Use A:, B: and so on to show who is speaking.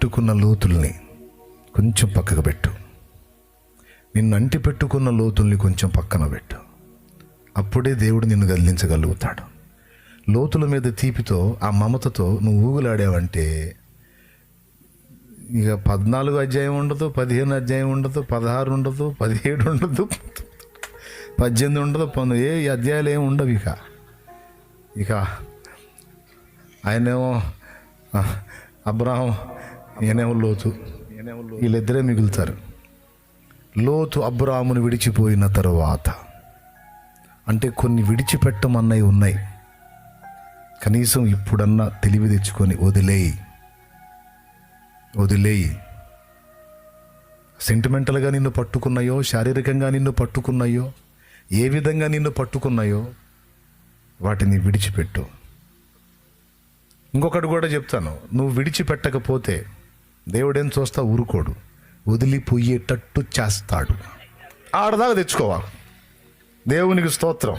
A: పెట్టుకున్న లోతుల్ని కొంచెం పక్కకు పెట్టు. నిన్ను అంటి పెట్టుకున్న లోతుల్ని కొంచెం పక్కన పెట్టు. అప్పుడే దేవుడు నిన్ను కదిలించగలుగుతాడు. లోతుల మీద తీపితో, ఆ మమతతో నువ్వు ఊగులాడావంటే ఇక 14 అధ్యాయం ఉండదు, 15 అధ్యాయం ఉండదు, 16 ఉండదు, 17 ఉండదు, 18 ఉండదు, 19 ఏ అధ్యాయాలు ఏమి ఉండవు. ఇక ఆయనేమో అబ్రాహం, ఈయనేమో లోతు, వీళ్ళిద్దరే మిగులుతారు. లోతు అబ్రాహామును విడిచిపోయిన తరువాత, అంటే కొన్ని విడిచిపెట్టమన్నవి ఉన్నాయి. కనీసం ఇప్పుడన్నా తెలివి తెచ్చుకొని వదిలేయి. సెంటిమెంటల్గా నిన్ను పట్టుకున్నాయో, శారీరకంగా నిన్ను పట్టుకున్నాయో, ఏ విధంగా నిన్ను పట్టుకున్నాయో వాటిని విడిచిపెట్టు. ఇంకొకటి కూడా చెప్తాను, నువ్వు విడిచిపెట్టకపోతే దేవుడేం చూస్తా ఊరుకోడు, వదిలిపోయేటట్టు చేస్తాడు. ఆడదాకా తెచ్చుకోవాలి. దేవునికి స్తోత్రం.